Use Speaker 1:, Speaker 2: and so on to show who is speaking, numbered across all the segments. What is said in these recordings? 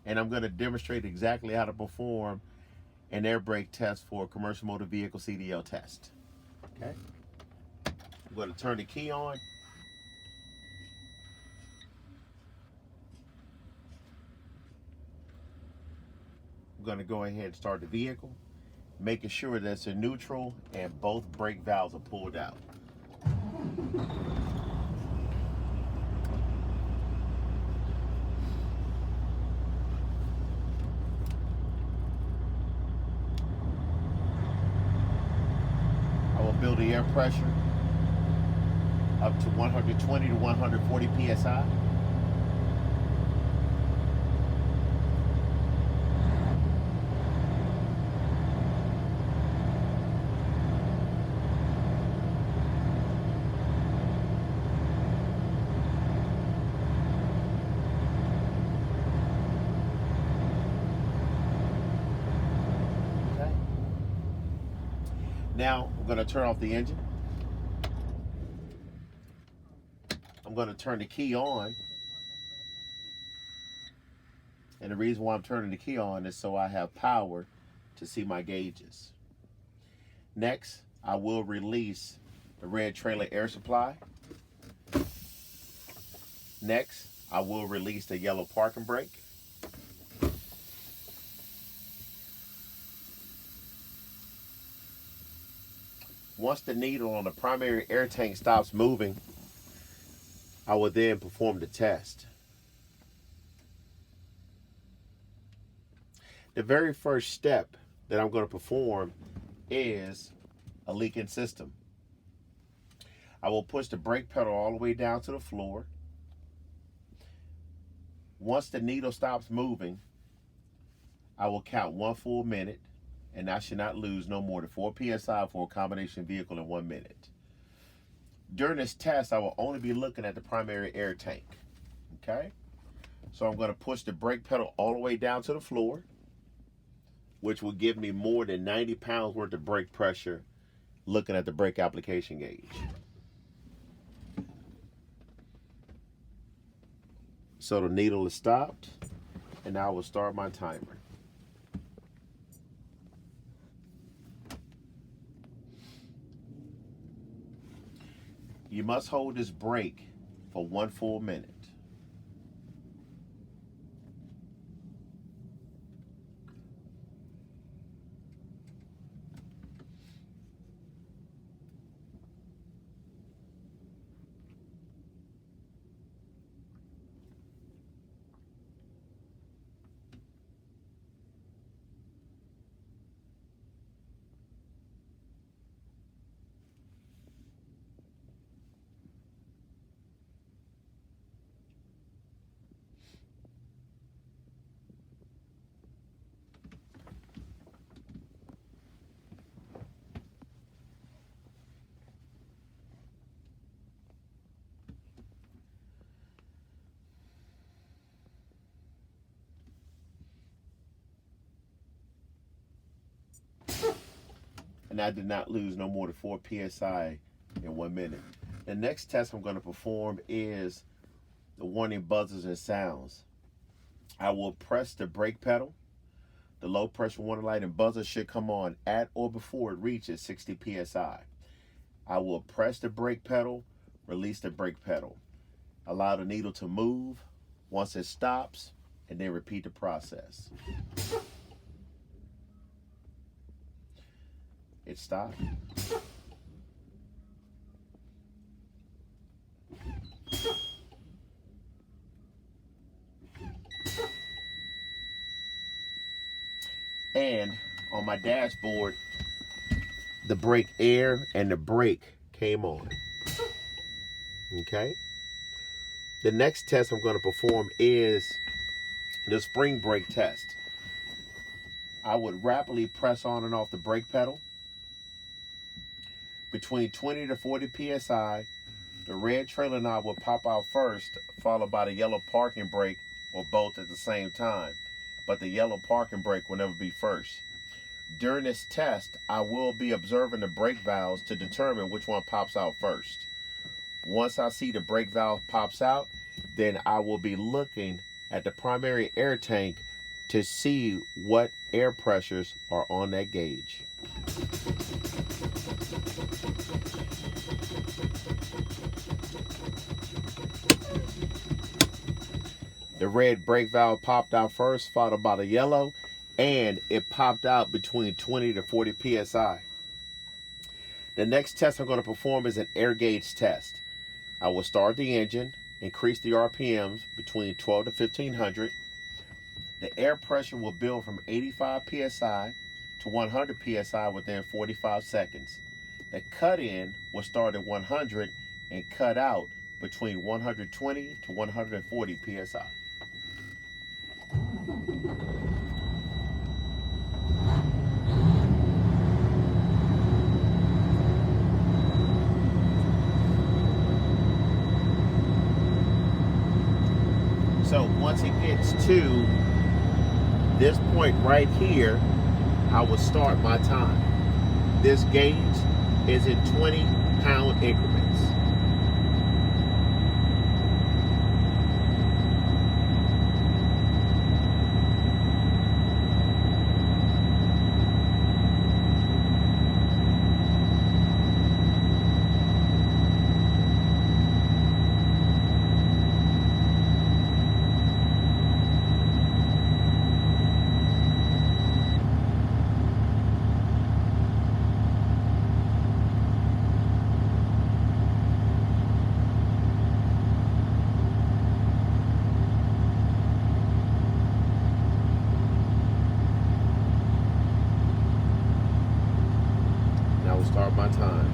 Speaker 1: And I'm going to demonstrate exactly how to perform an air brake test for a commercial motor vehicle CDL test. Okay. I'm going to turn the key on. I'm going to go ahead and start the vehicle, making sure that it's in neutral and both brake valves are pulled out. I will build the air pressure up to 120 to 140 psi. Okay. Now I'm going to turn off the engine. I'm going to turn the key on. And the reason why I'm turning the key on is so I have power to see my gauges. Next, I will release the red trailer air supply. Next, I will release the yellow parking brake. Once the needle on the primary air tank stops moving, I will then perform the test. The very first step that I'm going to perform is a leaking system. I will push the brake pedal all the way down to the floor. Once the needle stops moving, I will count 1 full minute, and I should not lose no more than 4 psi for a combination vehicle in 1 minute. During this test, I will only be looking at the primary air tank. Okay? So I'm going to push the brake pedal all the way down to the floor, which will give me more than 90 pounds worth of brake pressure looking at the brake application gauge. So the needle is stopped, and now I will start my timer. You must hold this brake for 1 full minute. And I did not lose no more than 4 psi in 1 minute. The next test I'm going to perform is the warning buzzers and sounds. I will press the brake pedal. The low pressure warning light and buzzer should come on at or before it reaches 60 psi. I will press the brake pedal, release the brake pedal. Allow the needle to move once it stops, and then repeat the process. It stopped. And on my dashboard, the brake air and the brake came on. Okay? The next test I'm going to perform is the spring brake test. I would rapidly press on and off the brake pedal between 20 to 40 psi. The red trailer knob will pop out first, followed by the yellow parking brake, or both at the same time. But the yellow parking brake will never be first. During this test, I will be observing the brake valves to determine which one pops out first. Once I see the brake valve pops out, then I will be looking at the primary air tank to see what air pressures are on that gauge. The red brake valve popped out first, followed by the yellow, and it popped out between 20 to 40 psi. The next test I'm going to perform is an air gauge test. I will start the engine, increase the RPMs between 12 to 1500. The air pressure will build from 85 psi to 100 psi within 45 seconds. The cut-in will start at 100 and cut out between 120 to 140 psi. So once it gets to this point right here, I will start my time. This gauge is in 20-pound increments. Now we'll start my time.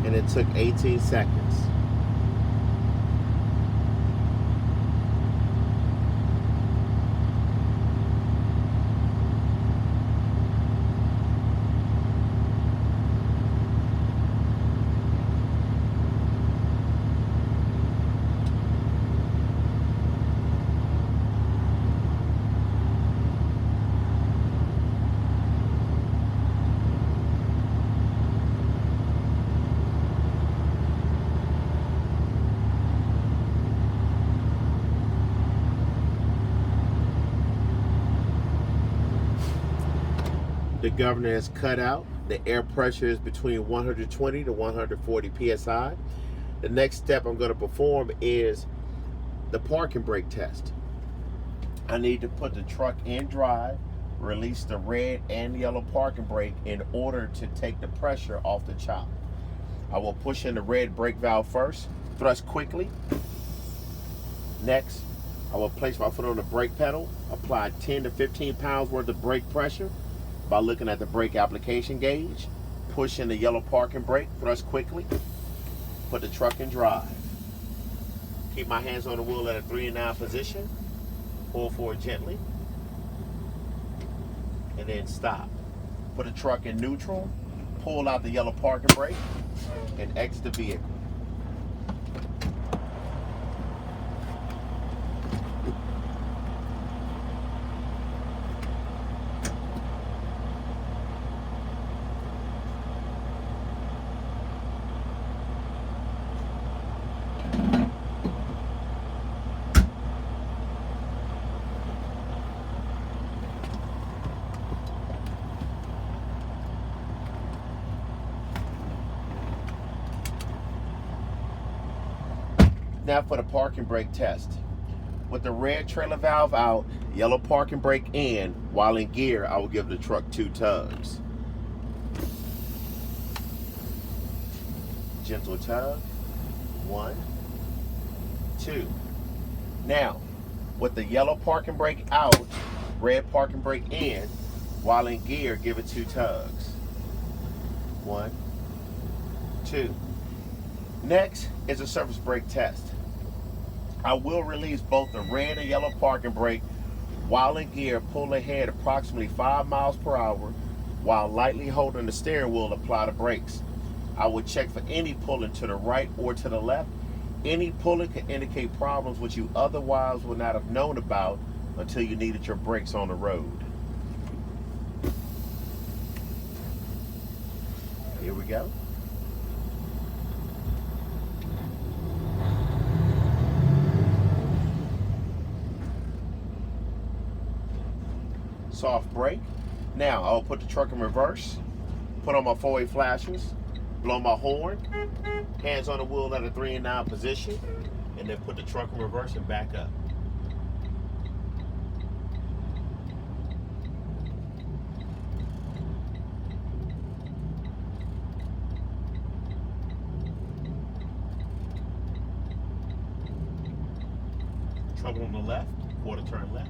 Speaker 1: And it took 18 seconds. The governor is cut out. The air pressure is between 120 to 140 psi. The next step I'm going to perform is the parking brake test. I need to put the truck in drive, release the red and yellow parking brake in order to take the pressure off the chop. I will push in the red brake valve first, thrust quickly. Next, I will place my foot on the brake pedal, apply 10 to 15 pounds worth of brake pressure by looking at the brake application gauge. Push in the yellow parking brake, thrust quickly, put the truck in drive. Keep my hands on the wheel at a 3 and 9 position, pull forward gently, and then stop. Put the truck in neutral, pull out the yellow parking brake, and exit the vehicle. Now for the parking brake test. With the red trailer valve out, yellow parking brake in, while in gear, I will give the truck 2 tugs. Gentle tug, 1, 2. Now, with the yellow parking brake out, red parking brake in, while in gear, give it 2 tugs. 1, 2. Next is a surface brake test. I will release both the red and yellow parking brake while in gear, pull ahead approximately 5 miles per hour, while lightly holding the steering wheel, apply the brakes. I will check for any pulling to the right or to the left Any pulling can indicate problems which you otherwise would not have known about until you needed your brakes on the road. Here we go. Soft brake. Now I'll put the truck in reverse, put on my four-way flashers, blow my horn, hands on the wheel at a 3 and 9 position, and then put the truck in reverse and back up. Trouble on the left, quarter turn left,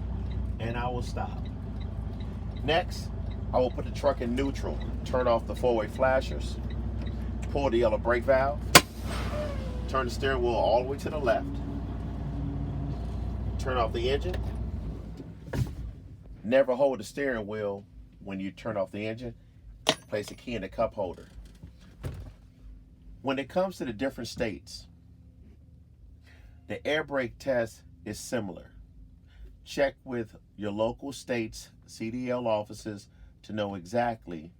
Speaker 1: and I will stop. Next, I will put the truck in neutral, turn off the four-way flashers, pull the yellow brake valve, turn the steering wheel all the way to the left, turn off the engine. Never hold the steering wheel when you turn off the engine. Place the key in the cup holder. When it comes to the different states, the air brake test is similar. Check with your local state's CDL offices to know exactly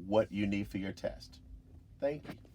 Speaker 1: what you need for your test. Thank you.